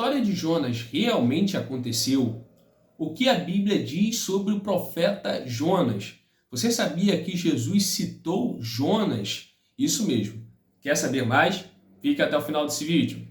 história de Jonas realmente aconteceu? O que a Bíblia diz sobre o profeta Jonas? Você sabia que Jesus citou Jonas? Isso mesmo. Quer saber mais? Fica até o final desse vídeo.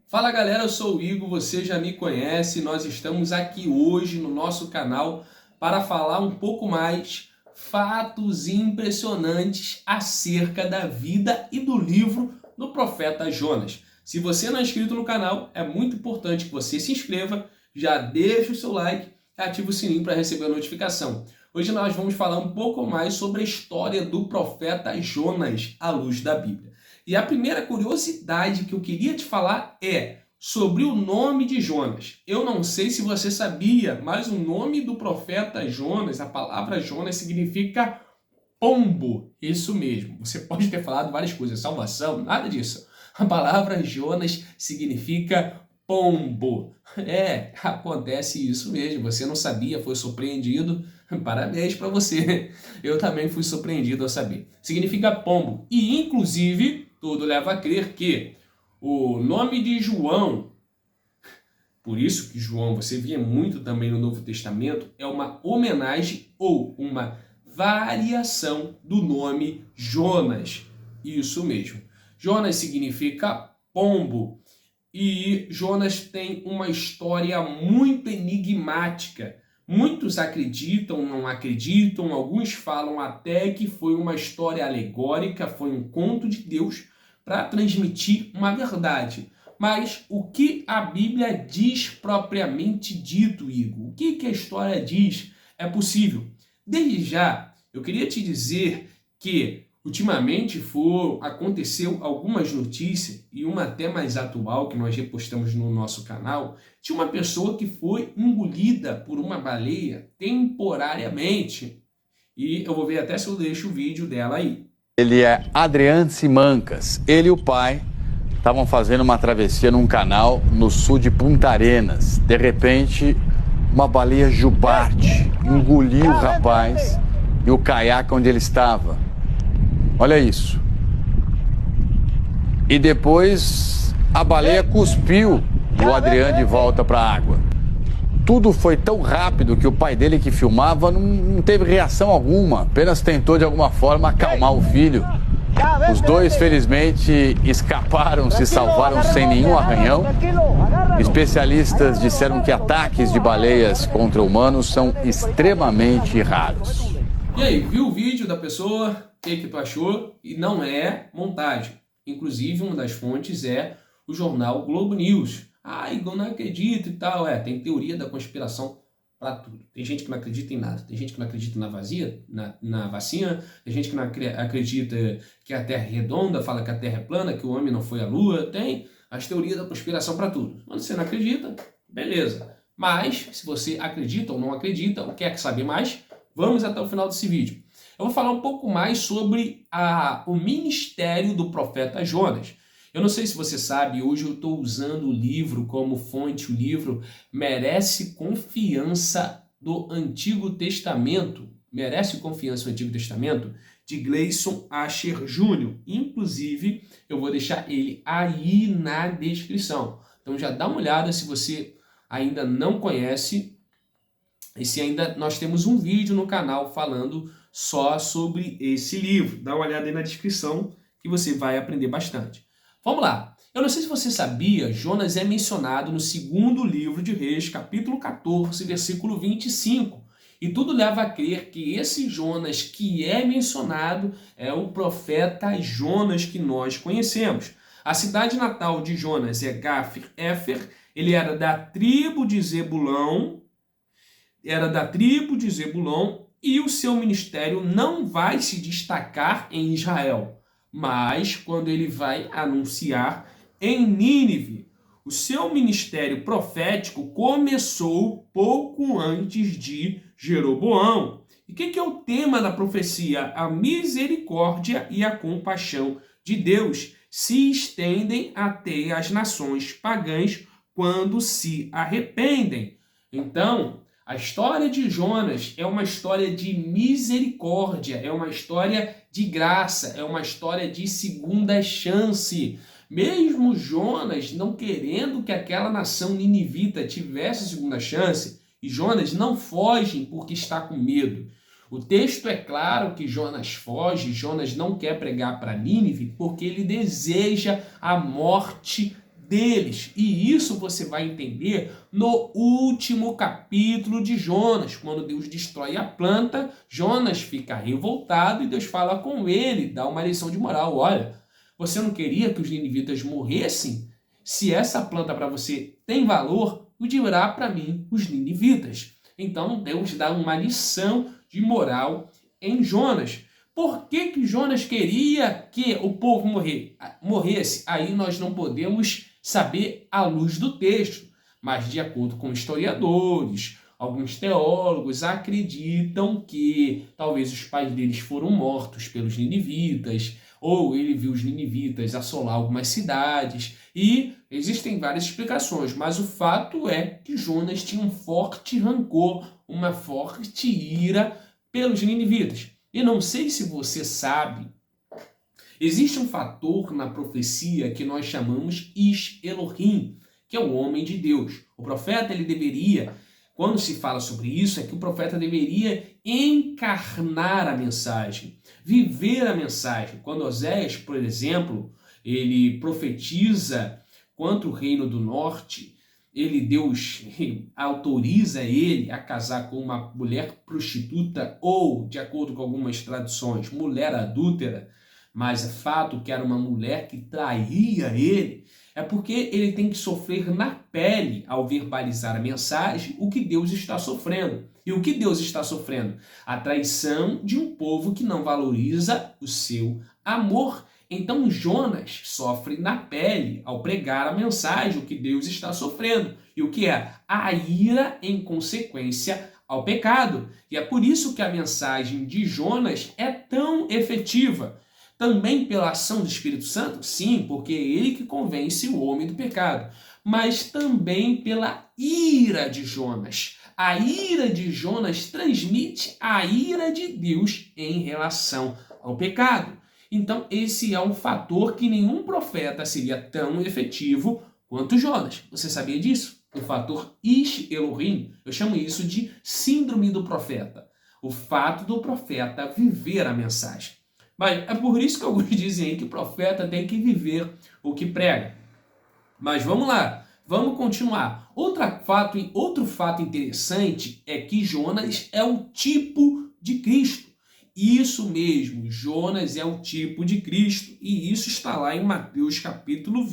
Fala galera, eu sou o Igor, você já me conhece, nós estamos aqui hoje no nosso canal para falar um pouco mais fatos impressionantes acerca da vida e do livro do profeta Jonas. Se você não é inscrito no canal, é muito importante que você se inscreva, já deixa o seu like e ativa o sininho para receber a notificação. Hoje nós vamos falar um pouco mais sobre a história do profeta Jonas à luz da Bíblia. E a primeira curiosidade que eu queria te falar é sobre o nome de Jonas. Eu não sei se você sabia, mas o nome do profeta Jonas, a palavra Jonas significa pombo. Isso mesmo. Você pode ter falado várias coisas, salvação, nada disso. A palavra Jonas significa pombo. Acontece isso mesmo. Você não sabia, foi surpreendido. Parabéns para você. Eu também fui surpreendido ao saber. Significa pombo. E, inclusive, tudo leva a crer que o nome de João, por isso que João, você via muito também no Novo Testamento, é uma homenagem ou uma variação do nome Jonas. Isso mesmo. Jonas significa pombo. E Jonas tem uma história muito enigmática. Muitos acreditam, não acreditam, alguns falam até que foi uma história alegórica, foi um conto de Deus para transmitir uma verdade. Mas o que a Bíblia diz propriamente dito, Igor? O que a história diz é possível? Desde já, eu queria te dizer que ultimamente aconteceu algumas notícias, e uma até mais atual, que nós repostamos no nosso canal, de uma pessoa que foi engolida por uma baleia temporariamente. E eu vou ver até se eu deixo o vídeo dela aí. Ele é Adriano Simancas. Ele e o pai estavam fazendo uma travessia num canal no sul de Punta Arenas. De repente, uma baleia jubarte engoliu o rapaz e o caiaque onde ele estava. Olha isso. E depois a baleia cuspiu o Adriano de volta para a água. Tudo foi tão rápido que o pai dele que filmava não teve reação alguma, apenas tentou de alguma forma acalmar o filho. Os dois, felizmente, escaparam, se salvaram sem nenhum arranhão. Especialistas disseram que ataques de baleias contra humanos são extremamente raros. E aí, viu o vídeo da pessoa? O que tu achou? E não é montagem. Inclusive, uma das fontes é o jornal Globo News. Igor, não acredito e tal. Tem teoria da conspiração para tudo. Tem gente que não acredita em nada. Tem gente que não acredita na vacina. Tem gente que não acredita que a Terra é redonda, fala que a Terra é plana, que o homem não foi à Lua. Tem as teorias da conspiração para tudo. Quando você não acredita, beleza. Mas, se você acredita ou não acredita, ou quer saber mais, vamos até o final desse vídeo. Eu vou falar um pouco mais sobre o ministério do profeta Jonas. Eu não sei se você sabe, hoje eu estou usando o livro como fonte, o livro Merece Confiança do Antigo Testamento. Merece Confiança do Antigo Testamento, de Gleison Asher Jr. Inclusive, eu vou deixar ele aí na descrição. Então já dá uma olhada se você ainda não conhece. E se ainda nós temos um vídeo no canal falando só sobre esse livro. Dá uma olhada aí na descrição que você vai aprender bastante. Vamos lá. Eu não sei se você sabia, Jonas é mencionado no segundo livro de Reis, capítulo 14, versículo 25. E tudo leva a crer que esse Jonas que é mencionado é o profeta Jonas que nós conhecemos. A cidade natal de Jonas é Gafir-Éfer. Ele era da tribo de Zebulão. E o seu ministério não vai se destacar em Israel, mas quando ele vai anunciar em Nínive. O seu ministério profético começou pouco antes de Jeroboão. E o que é o tema da profecia? A misericórdia e a compaixão de Deus se estendem até as nações pagãs quando se arrependem. Então, A história de Jonas é uma história de misericórdia, é uma história de graça, é uma história de segunda chance. Mesmo Jonas não querendo que aquela nação ninivita tivesse segunda chance, e Jonas não foge porque está com medo. O texto é claro que Jonas foge, Jonas não quer pregar para Nínive porque ele deseja a morte deles. E isso você vai entender no último capítulo de Jonas. Quando Deus destrói a planta, Jonas fica revoltado e Deus fala com ele, dá uma lição de moral. Olha, você não queria que os ninivitas morressem? Se essa planta para você tem valor, o dirá para mim os ninivitas. Então Deus dá uma lição de moral em Jonas. Por que Jonas queria que o povo morresse? Aí nós não podemos saber à luz do texto, mas de acordo com historiadores, alguns teólogos acreditam que talvez os pais deles foram mortos pelos ninivitas, ou ele viu os ninivitas assolar algumas cidades, e existem várias explicações, mas o fato é que Jonas tinha um forte rancor, uma forte ira pelos ninivitas. E não sei se você sabe, existe um fator na profecia que nós chamamos Ish Elohim, que é o homem de Deus. O profeta, ele deveria, quando se fala sobre isso, é que o profeta deveria encarnar a mensagem, viver a mensagem. Quando Oséias, por exemplo, ele profetiza contra o reino do norte, Deus autoriza ele a casar com uma mulher prostituta ou, de acordo com algumas traduções, mulher adúltera, mas é fato que era uma mulher que traía ele, é porque ele tem que sofrer na pele ao verbalizar a mensagem o que Deus está sofrendo. E o que Deus está sofrendo? A traição de um povo que não valoriza o seu amor. Então Jonas sofre na pele ao pregar a mensagem, o que Deus está sofrendo. E o que é? A ira em consequência ao pecado. E é por isso que a mensagem de Jonas é tão efetiva. Também pela ação do Espírito Santo? Sim, porque é ele que convence o homem do pecado. Mas também pela ira de Jonas. A ira de Jonas transmite a ira de Deus em relação ao pecado. Então, esse é um fator que nenhum profeta seria tão efetivo quanto Jonas. Você sabia disso? O fator Ish Elohim, eu chamo isso de síndrome do profeta. O fato do profeta viver a mensagem. Mas é por isso que alguns dizem aí que o profeta tem que viver o que prega. Mas vamos lá, vamos continuar. Outro fato interessante é que Jonas é o tipo de Cristo. Isso mesmo, Jonas é o tipo de Cristo, e isso está lá em Mateus capítulo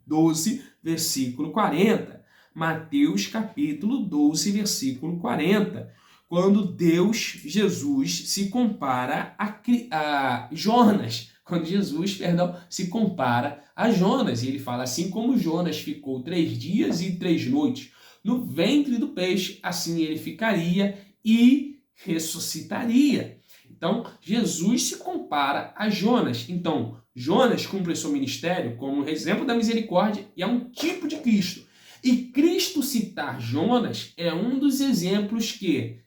12, versículo 40. Mateus capítulo 12, versículo 40. Quando Jesus se compara a Jonas, quando Jesus, se compara a Jonas, e ele fala, assim como Jonas ficou 3 dias e 3 noites no ventre do peixe, assim ele ficaria e ressuscitaria. Então, Jesus se compara a Jonas. Então, Jonas cumpre seu ministério como exemplo da misericórdia e é um tipo de Cristo. E Cristo citar Jonas é um dos exemplos que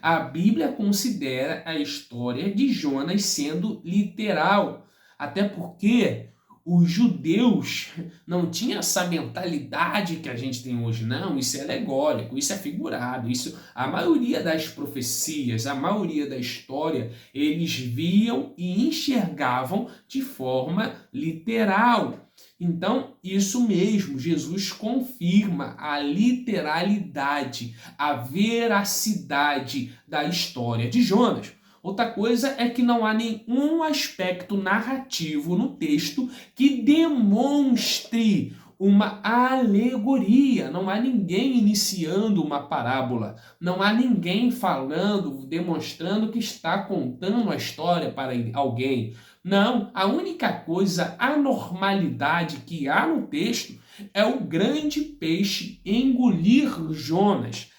a Bíblia considera a história de Jonas sendo literal. Até porque os judeus não tinham essa mentalidade que a gente tem hoje. Não, isso é alegórico, isso é figurado. A maioria das profecias, a maioria da história, eles viam e enxergavam de forma literal. Então, isso mesmo, Jesus confirma a literalidade, a veracidade da história de Jonas. Outra coisa é que não há nenhum aspecto narrativo no texto que demonstre uma alegoria. Não há ninguém iniciando uma parábola. Não há ninguém falando, demonstrando que está contando a história para alguém. Não, a única coisa, a anormalidade que há no texto é o grande peixe engolir Jonas.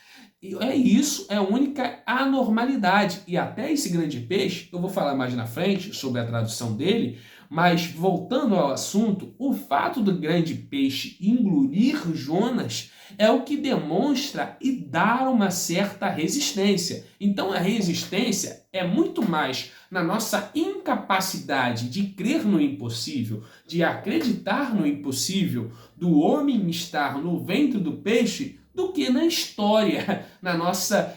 Isso é a única anormalidade. E até esse grande peixe, eu vou falar mais na frente sobre a tradução dele, mas voltando ao assunto, o fato do grande peixe engolir Jonas é o que demonstra e dá uma certa resistência. Então a resistência é muito mais na nossa incapacidade de crer no impossível, de acreditar no impossível, do homem estar no ventre do peixe, do que na história, na nossa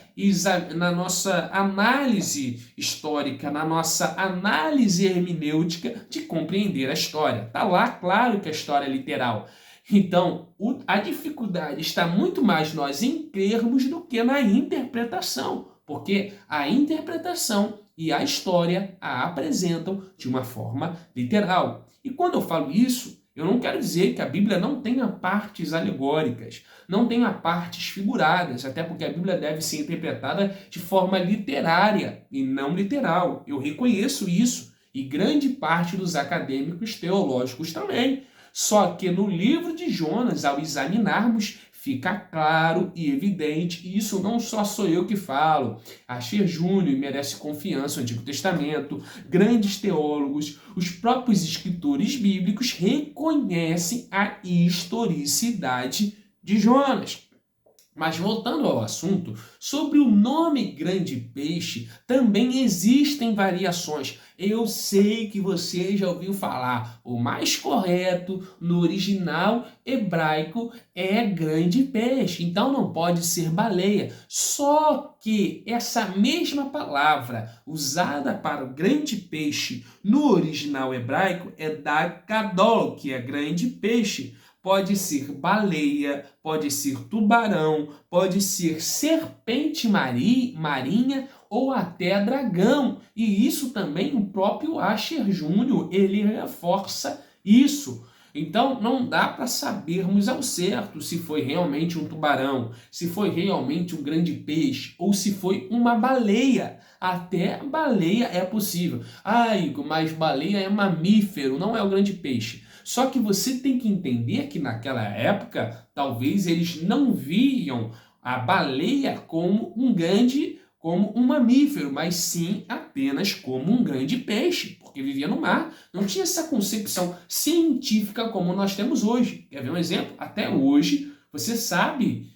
análise histórica, na nossa análise hermenêutica de compreender a história. Está lá, claro que a história é literal. Então, a dificuldade está muito mais nós em crermos do que na interpretação, porque a interpretação e a história a apresentam de uma forma literal. E quando eu falo isso, eu não quero dizer que a Bíblia não tenha partes alegóricas, não tenha partes figuradas, até porque a Bíblia deve ser interpretada de forma literária e não literal. Eu reconheço isso, e grande parte dos acadêmicos teológicos também. Só que no livro de Jonas, ao examinarmos, fica claro e evidente, e isso não só sou eu que falo. Asher Júnior merece confiança no Antigo Testamento, grandes teólogos, os próprios escritores bíblicos reconhecem a historicidade de Jonas. Mas voltando ao assunto, sobre o nome grande peixe, também existem variações. Eu sei que você já ouviu falar, o mais correto no original hebraico é grande peixe, então não pode ser baleia. Só que essa mesma palavra usada para o grande peixe no original hebraico é dag gadol, que é grande peixe. Pode ser baleia, pode ser tubarão, pode ser serpente marinha ou até dragão. E isso também o próprio Asher Júnior, ele reforça isso. Então não dá para sabermos ao certo se foi realmente um tubarão, se foi realmente um grande peixe ou se foi uma baleia. Até baleia é possível. Ah, Igor, mas baleia é mamífero, não é o grande peixe. Só que você tem que entender que naquela época, talvez eles não viam a baleia como um mamífero, mas sim apenas como um grande peixe, porque vivia no mar. Não tinha essa concepção científica como nós temos hoje. Quer ver um exemplo? Até hoje, você sabe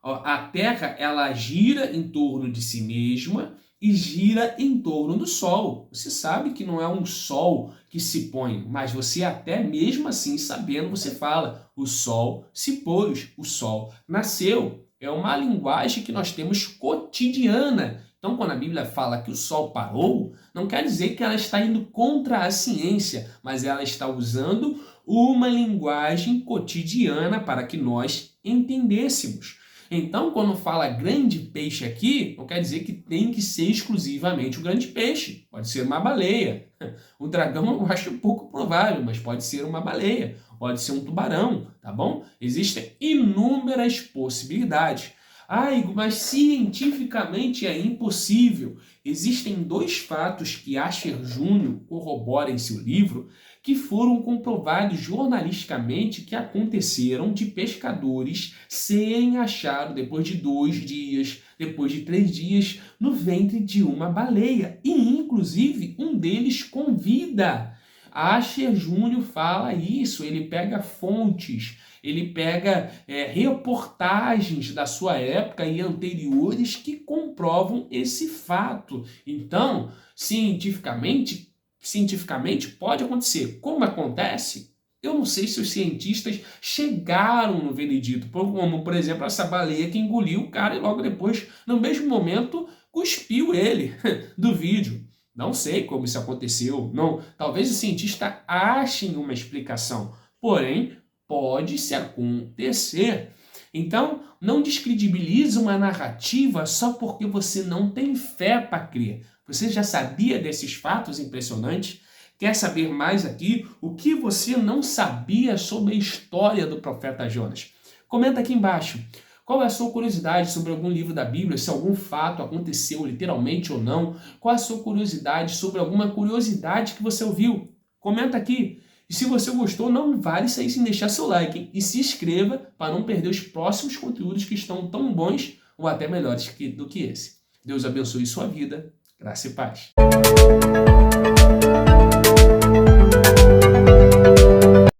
a Terra, ela gira em torno de si mesma e gira em torno do Sol. Você sabe que não é um Sol que se põe, mas você até mesmo assim sabendo, você fala, o Sol se pôs, o Sol nasceu. É uma linguagem que nós temos cotidiana. Então, quando a Bíblia fala que o Sol parou, não quer dizer que ela está indo contra a ciência, mas ela está usando uma linguagem cotidiana para que nós entendêssemos. Então, quando fala grande peixe aqui, não quer dizer que tem que ser exclusivamente o grande peixe. Pode ser uma baleia. O dragão eu acho pouco provável, mas pode ser uma baleia, pode ser um tubarão, tá bom? Existem inúmeras possibilidades. Ah, Igor, mas cientificamente é impossível. Existem dois fatos que Asher Júnior corrobora em seu livro que foram comprovados jornalisticamente que aconteceram de pescadores serem achados depois de 2 dias, depois de 3 dias, no ventre de uma baleia. E, inclusive, um deles convida. Asher Júnior fala isso, ele pega fontes, ele pega reportagens da sua época e anteriores que comprovam esse fato. Então, cientificamente pode acontecer. Como acontece? Eu não sei se os cientistas chegaram no veredito, como, por exemplo, essa baleia que engoliu o cara e logo depois, no mesmo momento, cuspiu ele do vídeo. Não sei como isso aconteceu. Não, talvez o cientista ache uma explicação, porém, pode-se acontecer. Então, não descredibilize uma narrativa só porque você não tem fé para crer. Você já sabia desses fatos impressionantes? Quer saber mais aqui? O que você não sabia sobre a história do profeta Jonas? Comenta aqui embaixo. Qual é a sua curiosidade sobre algum livro da Bíblia, se algum fato aconteceu literalmente ou não? Qual é a sua curiosidade sobre alguma curiosidade que você ouviu? Comenta aqui. E se você gostou, não vale sair sem deixar seu like, hein? E se inscreva para não perder os próximos conteúdos que estão tão bons ou até melhores do que esse. Deus abençoe sua vida. Graça e paz.